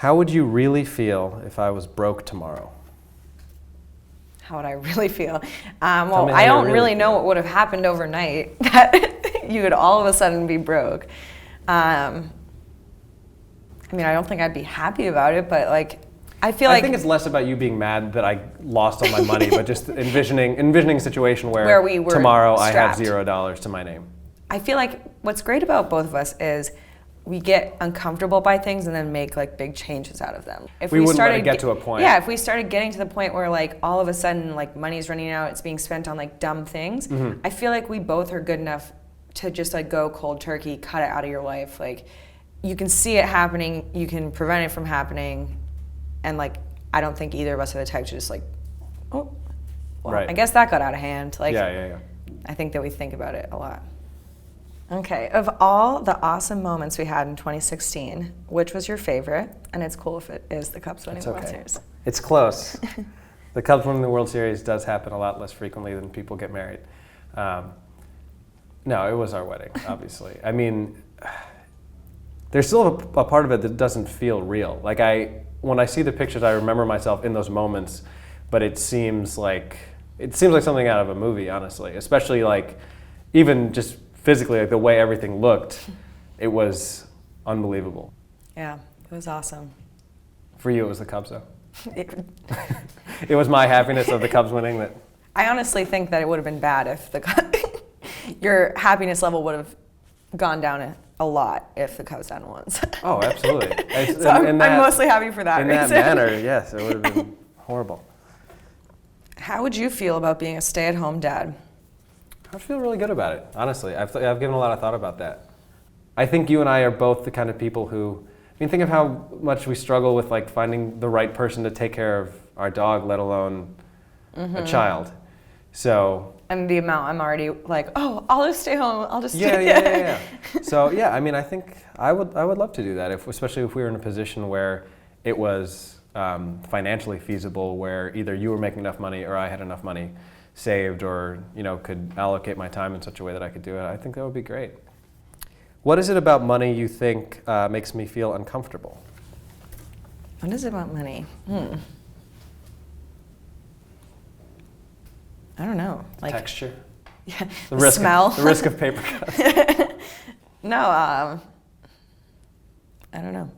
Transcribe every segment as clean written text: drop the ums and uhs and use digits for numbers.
How would you really feel if I was broke tomorrow? How would I really feel? Well, me how I you don't really really know feel. what would have happened overnight that you would all of a sudden be broke. I mean, I don't think I'd be happy about it, but like, I feel like I think it's less about you being mad that I lost all my money, but just envisioning a situation where we were tomorrow strapped. I have $0 to my name. I feel like what's great about both of us is we get uncomfortable by things and then make like big changes out of them. If We wouldn't let it get to a point. Yeah, if we started getting to the point where like all of a sudden like money's running out, it's being spent on like dumb things, I feel like we both are good enough to just like go cold turkey, cut it out of your life. Like you can see it happening, you can prevent it from happening, and like I don't think either of us are the type to just like, oh, well, Right. I guess that got out of hand. Like Yeah. I think that we think about it a lot. Okay, of all the awesome moments we had in 2016, which was your favorite? And it's cool if it is the Cubs winning the World Series. It's close. The Cubs winning the World Series does happen a lot less frequently than people get married. No, it was our wedding, obviously. I mean, there's still a part of it that doesn't feel real. Like when I see the pictures, I remember myself in those moments, but it seems like something out of a movie, honestly. Especially like, even just physically, like the way everything looked, it was unbelievable. Yeah, it was awesome. For you, it was the Cubs, though. It was my happiness of the Cubs winning that. I honestly think that it would have been bad if your happiness level would have gone down a lot if the Cubs hadn't won. Oh, absolutely. So I'm mostly happy for that in reason. that manner, yes, it would have been horrible. How would you feel about being a stay-at-home dad? I feel really good about it, honestly. I've given a lot of thought about that. I think you and I are both the kind of people who, I mean, think of how much we struggle with like finding the right person to take care of our dog, let alone a child. So. And the amount I'm already like, oh, I'll just stay home. I'll just Yeah. So yeah, I mean, I think I would love to do that, especially if we were in a position where it was financially feasible, where either you were making enough money or I had enough money saved, or could allocate my time in such a way that I could do it. I think that would be great. What is it about money you think makes me feel uncomfortable? What is it about money? I don't know. Like texture. Yeah. The smell. The risk of paper cuts. No. I don't know.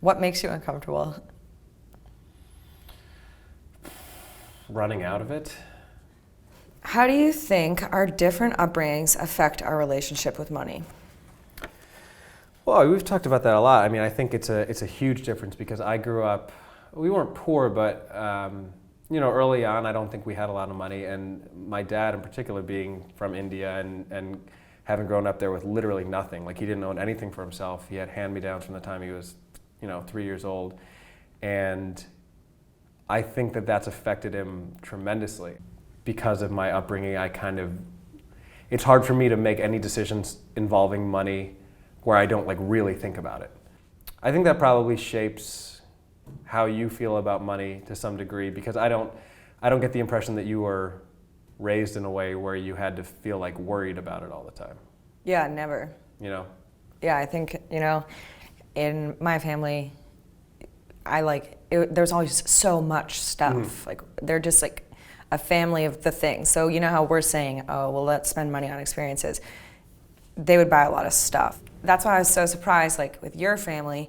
What makes you uncomfortable? Running out of it. How do you think our different upbringings affect our relationship with money? Well, we've talked about that a lot. I mean, I think it's a huge difference because I grew up, we weren't poor, but early on, I don't think we had a lot of money. And my dad in particular, being from India and having grown up there with literally nothing, like he didn't own anything for himself. He had hand-me-downs from the time he was 3 years old. And I think that that's affected him tremendously. Because of my upbringing, it's hard for me to make any decisions involving money where I don't like really think about it. I think that probably shapes how you feel about money to some degree, because I don't get the impression that you were raised in a way where you had to feel like worried about it all the time. Yeah, never. Yeah, I think, in my family, there's always so much stuff. Like they're just like a family of the things. So you know how we're saying, oh, well, let's spend money on experiences. They would buy a lot of stuff. That's why I was so surprised, like with your family,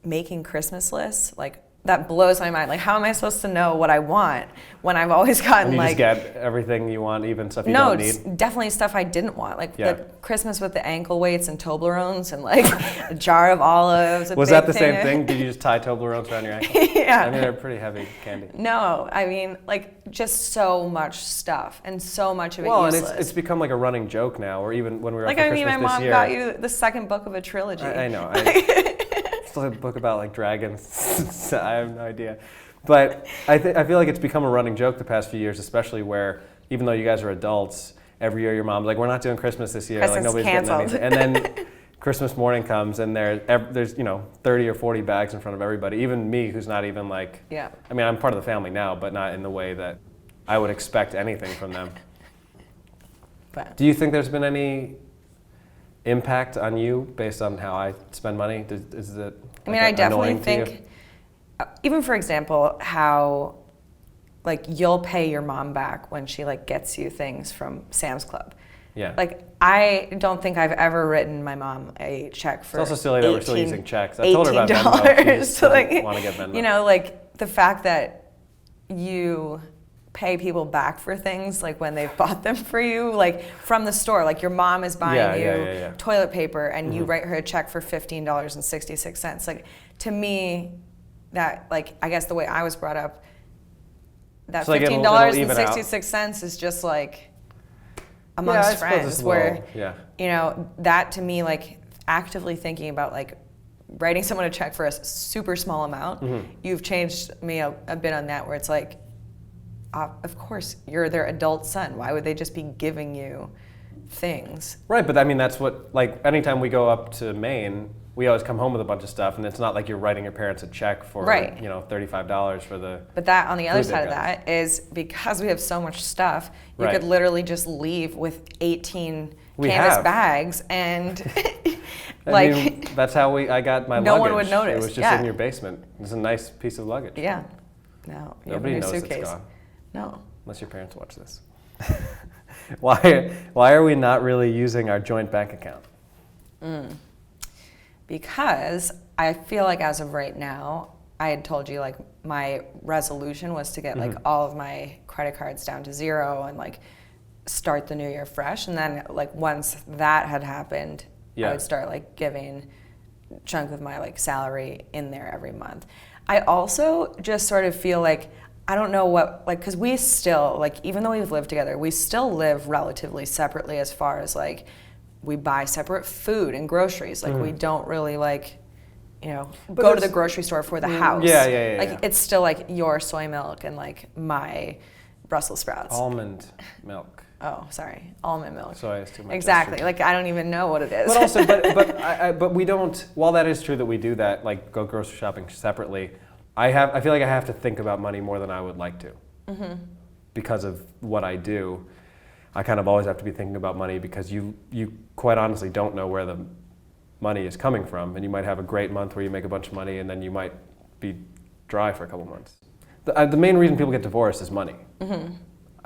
making Christmas lists, like that blows my mind. Like, how am I supposed to know what I want when I've always gotten and you like... just get everything you want, even stuff you don't need? No, definitely stuff I didn't want. Like the Christmas with the ankle weights and Toblerones and like a jar of olives. Was that the same thing? Did you just tie Toblerones around your ankle? Yeah. I mean, they're pretty heavy candy. No, I mean, like just so much stuff and so much of it useless. useless. And it's become like a running joke now, or even when we were up for Christmas this year. Like, my mom got you the second book of a trilogy. I know. Still a book about like dragons. I have no idea. But I feel like it's become a running joke the past few years, especially where even though you guys are adults, every year your mom's like, we're not doing Christmas this year. Christmas like nobody's canceled. getting anything. And then Christmas morning comes and there's 30 or 40 bags in front of everybody. Even me, who's not even like, yeah. I mean, I'm part of the family now, but not in the way that I would expect anything from them. But do you think there's been any impact on you based on how I spend money? Does it I mean, I definitely think, even for example, how like you'll pay your mom back when she like gets you things from Sam's Club. Yeah. Like I don't think I've ever written my mom a check for. It's also silly that we're still using checks. I told her about Venmo. She So like, want to get Venmo. You know, like the fact that you pay people back for things like when they've bought them for you, like from the store, like your mom is buying you toilet paper and you write her a check for $15.66. Like to me, that like I guess the way I was brought up, that $15.66 is just like amongst friends where you know, that to me, like actively thinking about like writing someone a check for a super small amount, you've changed me a bit on that, where it's like, of course, you're their adult son. Why would they just be giving you things? Right, but I mean, that's what, like, anytime we go up to Maine, we always come home with a bunch of stuff, and it's not like you're writing your parents a check for, you know, $35 for the. But that, on the other side of that, is because we have so much stuff, you could literally just leave with 18 canvas bags, and like. I mean, that's how I got my luggage. No one would notice. It was just in your basement. It's a nice piece of luggage. Yeah. No, nobody knows it's gone. No. Unless your parents watch this. Why are we not really using our joint bank account? Because I feel like as of right now, I had told you like my resolution was to get like all of my credit cards down to 0 and like start the new year fresh. And then like once that had happened, I would start like giving a chunk of my like salary in there every month. I also just sort of feel like I don't know what, like, because we still, like, even though we've lived together, we still live relatively separately as far as, like, we buy separate food and groceries. Like, we don't really, like, you know, go to the grocery store for the house. Like, it's still, like, your soy milk and, like, my Brussels sprouts. Almond milk. Oh, sorry. Almond milk. Soy is too much. Exactly. Like, I don't even know what it is. But also, but we don't, while that is true that we do that, like, go grocery shopping separately, I feel like I have to think about money more than I would like to. Because of what I do, I kind of always have to be thinking about money because you quite honestly don't know where the money is coming from, and you might have a great month where you make a bunch of money, and then you might be dry for a couple months. The main reason people get divorced is money,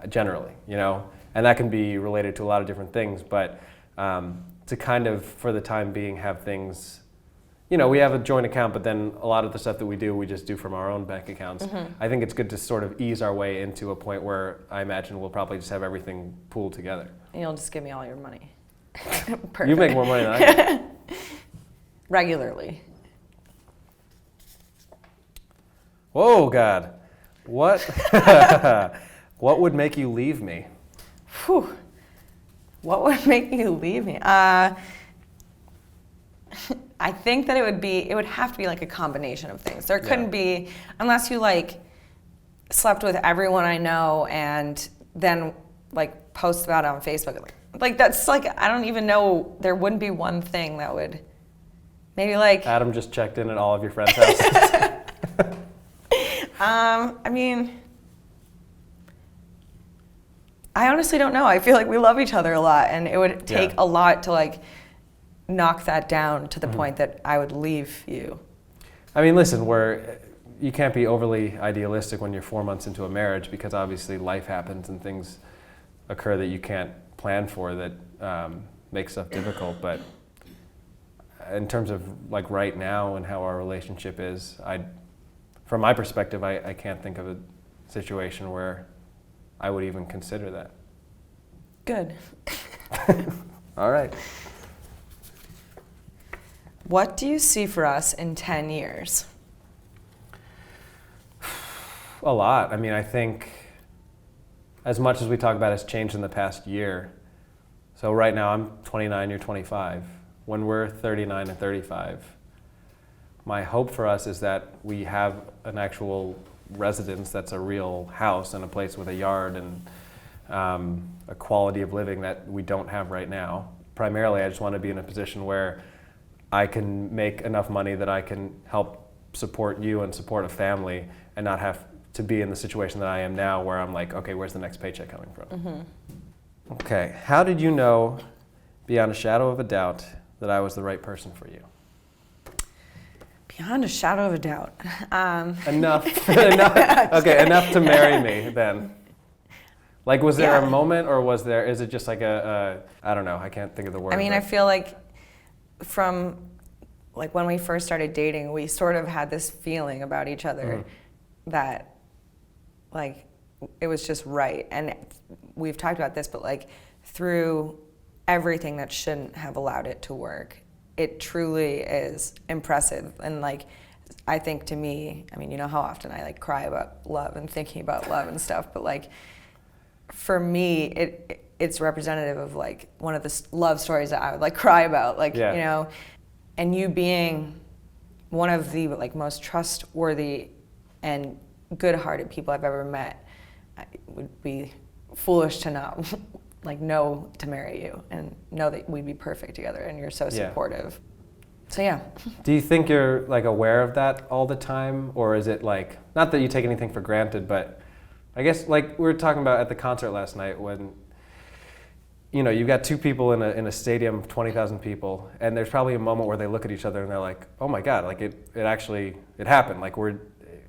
generally, you know, and that can be related to a lot of different things, but to kind of, for the time being, have things. You know, we have a joint account, but then a lot of the stuff that we just do from our own bank accounts. I think it's good to sort of ease our way into a point where I imagine we'll probably just have everything pooled together. And you'll just give me all your money. You make more money than I do. Regularly. Whoa, God. What? What would make you leave me? Whew. What would make you leave me? I think that it would have to be like a combination of things. There couldn't be, unless you like slept with everyone I know and then like post about it on Facebook. Like that's like, I don't even know, there wouldn't be one thing that would, maybe like. Adam just checked in at all of your friends' houses. I mean, I honestly don't know. I feel like we love each other a lot, and it would take a lot to like knock that down to the point that I would leave you. I mean, listen, you can't be overly idealistic when you're 4 months into a marriage, because obviously life happens and things occur that you can't plan for that make stuff difficult. But in terms of like right now and how our relationship is, from my perspective, I can't think of a situation where I would even consider that. Good. All right. What do you see for us in 10 years? A lot. I mean, I think as much as we talk about has changed in the past year. So right now I'm 29, you're 25. When we're 39 and 35, my hope for us is that we have an actual residence that's a real house and a place with a yard and a quality of living that we don't have right now. Primarily, I just want to be in a position where I can make enough money that I can help support you and support a family and not have to be in the situation that I am now where I'm like, okay, where's the next paycheck coming from? Okay, how did you know beyond a shadow of a doubt that I was the right person for you? Beyond a shadow of a doubt. Enough. Enough to marry me then. Like, was there a moment, or is it just like I don't know, I can't think of the word. I mean, I feel like from like when we first started dating, we sort of had this feeling about each other that like it was just right. And we've talked about this, but like through everything that shouldn't have allowed it to work, it truly is impressive. And like, I think to me, I mean, you know how often I like cry about love and thinking about love and stuff, but like for me, it's representative of like one of the love stories that I would like cry about, like, you know, and you being one of the like most trustworthy and good-hearted people I've ever met. I would be foolish to not like know to marry you and know that we'd be perfect together, and you're so supportive. So yeah. Do you think you're like aware of that all the time, or is it like, not that you take anything for granted, but I guess like we were talking about at the concert last night when, you know, you've got two people in a stadium of 20,000 people, and there's probably a moment where they look at each other and they're like, oh my God, like it actually happened. Like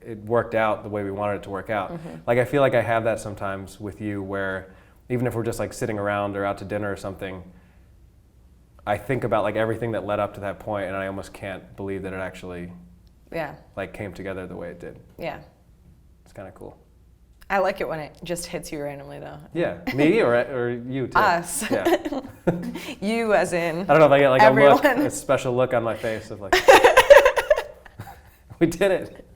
it worked out the way we wanted it to work out. Like I feel like I have that sometimes with you, where even if we're just like sitting around or out to dinner or something, I think about like everything that led up to that point, and I almost can't believe that it actually like came together the way it did. Yeah. It's kind of cool. I like it when it just hits you randomly though. Yeah, me or you too? Us. Yeah. You as in I don't know if I get like everyone. a special look on my face of like, we did it.